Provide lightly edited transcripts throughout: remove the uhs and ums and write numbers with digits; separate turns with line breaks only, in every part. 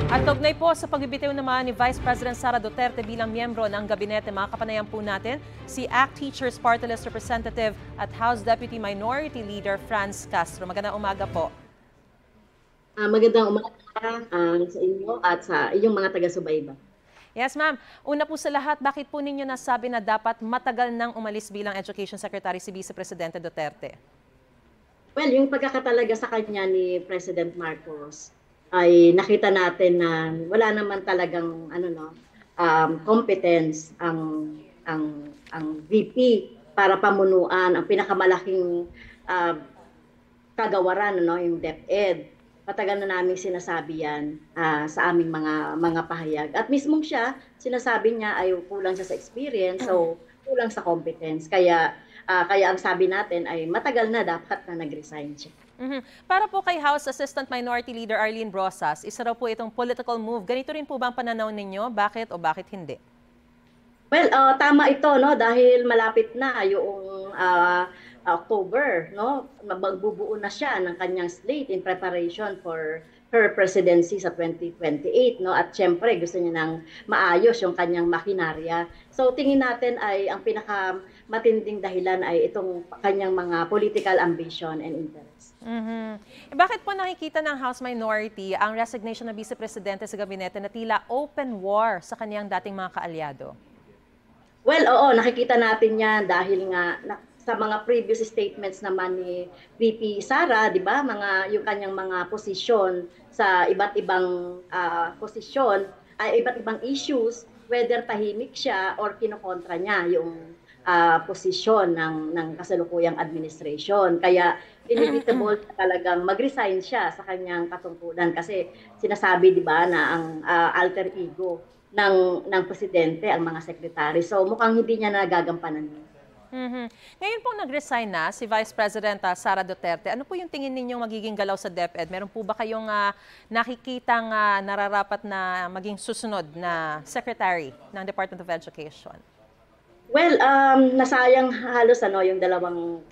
At kaugnay po sa pagbibitiw naman ni Vice President Sara Duterte bilang miyembro ng gabinete, makakapanayan po natin si ACT Teachers Party List Representative at House Deputy Minority Leader Franz Castro. Magandang umaga po.
Magandang umaga sa inyo at sa inyong mga taga-subaybay.
Yes, ma'am. Una po sa lahat, bakit po ninyo nasabi na dapat matagal nang umalis bilang Education Secretary si Vice Presidente Duterte?
Well, yung pagkakatalaga sa kanya ni President Marcos ay nakita natin na wala naman talagang competence ang VP para pamunuan ang pinakamalaking kagawaran, yung DepEd. Matagal na namin sinasabi yan sa aming mga pahayag. At mismong siya, sinasabi niya ay kulang siya sa experience, so kulang sa competence. Kaya ang sabi natin ay matagal na dapat na nag-resign siya.
Para po kay House Assistant Minority Leader Arlene Brosas, isa raw po itong political move. Ganito rin po ba ang pananaw ninyo? Bakit o bakit hindi?
Well, tama ito, no, dahil malapit na yung October, no, magbubuo na siya ng kanyang slate in preparation for her presidency sa 2028, no, at syempre gusto niya nang maayos yung kanyang makinarya. So tingin natin ay ang pinakamatinding dahilan ay itong kanyang mga political ambition and interest.
Bakit po nakikita ng House Minority ang resignation ng Vice Presidente sa gabinete na tila open war sa kanyang dating mga kaalyado?
Well, oo, nakikita natin yan dahil nga sa mga previous statements naman ni VP Sara, di ba, yung kanyang mga posisyon sa iba't ibang posisyon, ay iba't ibang issues, whether tahimik siya or kinokontra niya yung posisyon ng kasalukuyang administration. Kaya inevitable talagang mag-resign siya sa kanyang katungkulan kasi sinasabi, di ba, na ang alter ego ng presidente ang mga sekretary. So mukhang hindi niya nagagampanan yun.
Ngayon pong nag-resign na si Vice President Sara Duterte, ano po yung tingin ninyong magiging galaw sa DepEd? Meron po ba kayong nakikitang nararapat na maging susunod na Secretary ng Department of Education?
Well, nasayang halos yung 2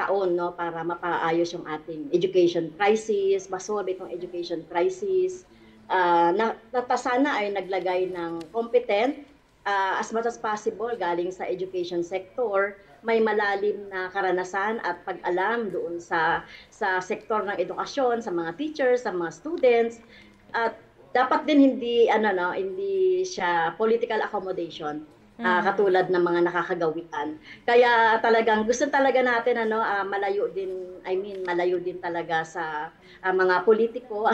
taon, no, para mapaayos yung ating education crisis, masolve itong education crisis. Sana ay naglagay ng competent as much as possible galing sa education sector, may malalim na karanasan at pag-alam doon sa sektor ng edukasyon, sa mga teachers, sa mga students. At dapat din hindi siya political accommodation. Katulad ng mga nakakagawian. Kaya talagang gusto talaga natin malayo din talaga sa mga politiko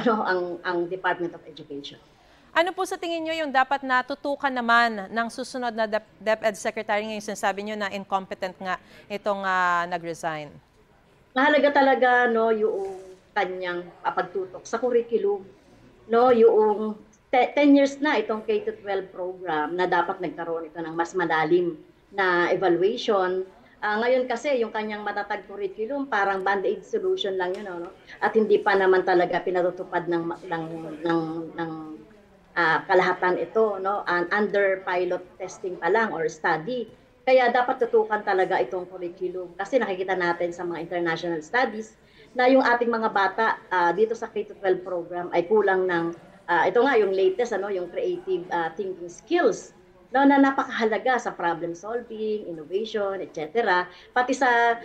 ang Department of Education.
Ano po sa tingin niyo yung dapat natutukan naman ng susunod na DepEd Secretary ngayon? Sinasabi niyo na incompetent nga itong nag-resign.
Mahalaga talaga yung kanyang pagtutok sa curriculum, yung 10 years na itong K-12 program na dapat nagkaroon ito ng mas malalim na evaluation. Ngayon kasi yung kanyang matatag curriculum parang band-aid solution lang yun, at hindi pa naman talaga pinatutupad ng kalahatan ito, under pilot testing pa lang or study. Kaya dapat tutukan talaga itong curriculum kasi nakikita natin sa mga international studies na yung ating mga bata dito sa K-12 program ay kulang ng ito nga yung latest yung creative thinking skills na napakahalaga sa problem solving, innovation, etc. Pati sa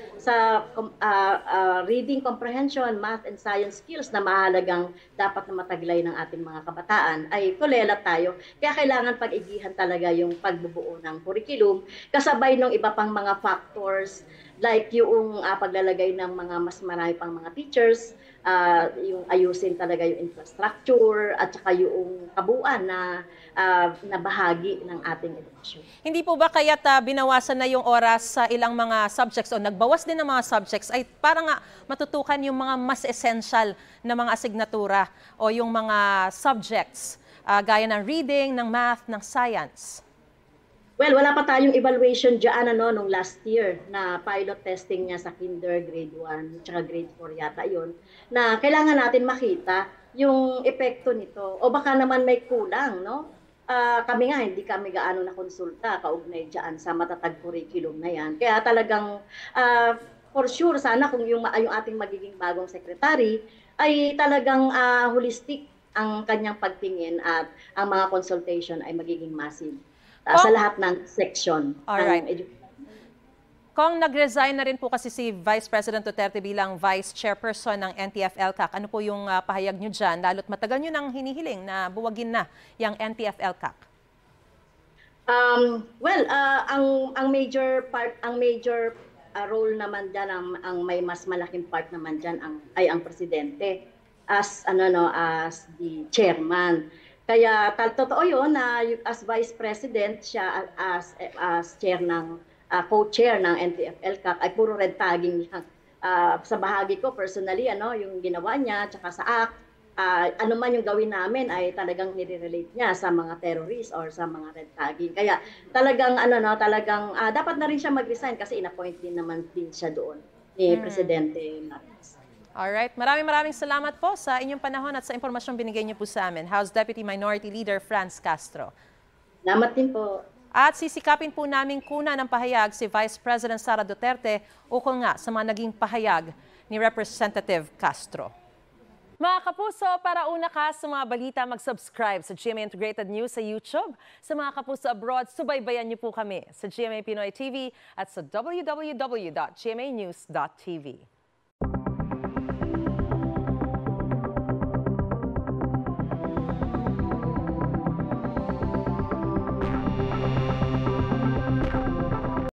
reading comprehension, math and science skills na mahalagang dapat na mataglay ng ating mga kabataan ay kulelat tayo. Kaya kailangan pag-igihan talaga yung pagbubuo ng curriculum kasabay ng iba pang mga factors like yung paglalagay ng mga mas marami pang mga teachers, yung ayusin talaga yung infrastructure at saka yung kabuuan na bahagi ng ating edukasyon.
Hindi po ba kaya't binawasan na yung oras sa ilang mga subjects o nagbawas din ng mga subjects ay para nga matutukan yung mga mas essential na mga asignatura o yung mga subjects gaya ng reading, ng math, ng science?
Well, wala pa tayong evaluation dyan nung last year na pilot testing niya sa kinder, grade 1, tsaka grade 4 yata yon, na kailangan natin makita yung epekto nito. O baka naman may kulang, no? Kami nga, hindi kami gaano na konsulta kaugnay dyan sa matatag curriculum na yan. Kaya talagang, for sure, sana kung yung ating magiging bagong secretary ay talagang holistic ang kanyang pagtingin at ang mga consultation ay magiging massive
Kung-
sa lahat ng section
Alright.
ng education.
Kung nag-resign na rin po kasi si Vice President Duterte bilang Vice Chairperson ng NTF-ELCAC, ano po yung pahayag nyo dyan? Lalo't matagal nyo nang hinihiling na buwagin na yung NTF-ELCAC.
Ang major role naman diyan ang may mas malaking part naman diyan ay ang presidente as as the chairman. Kaya totoo 'yon na as vice president siya as chair ng co-chair ng NTF-ELCAC ay puro red tagging lang. Sa bahagi ko personally yung ginawa niya tsaka sa ACT, ano man yung gawin namin ay talagang nire-relate niya sa mga terrorists or sa mga red tagging. Kaya talagang dapat na rin siya mag-resign kasi inappoint din naman din siya doon ni Presidente Marcos.
Alright, maraming salamat po sa inyong panahon at sa impormasyong binigay niyo po sa amin. House Deputy Minority Leader Franz Castro.
Salamat din po.
At sisikapin po namin kuna ng pahayag si Vice President Sara Duterte ukol nga sa mga naging pahayag ni Representative Castro. Mga kapuso, para una ka sa mga balita, mag-subscribe sa GMA Integrated News sa YouTube. Sa mga kapuso abroad, subaybayan niyo po kami sa GMA Pinoy TV at sa www.gmanews.tv.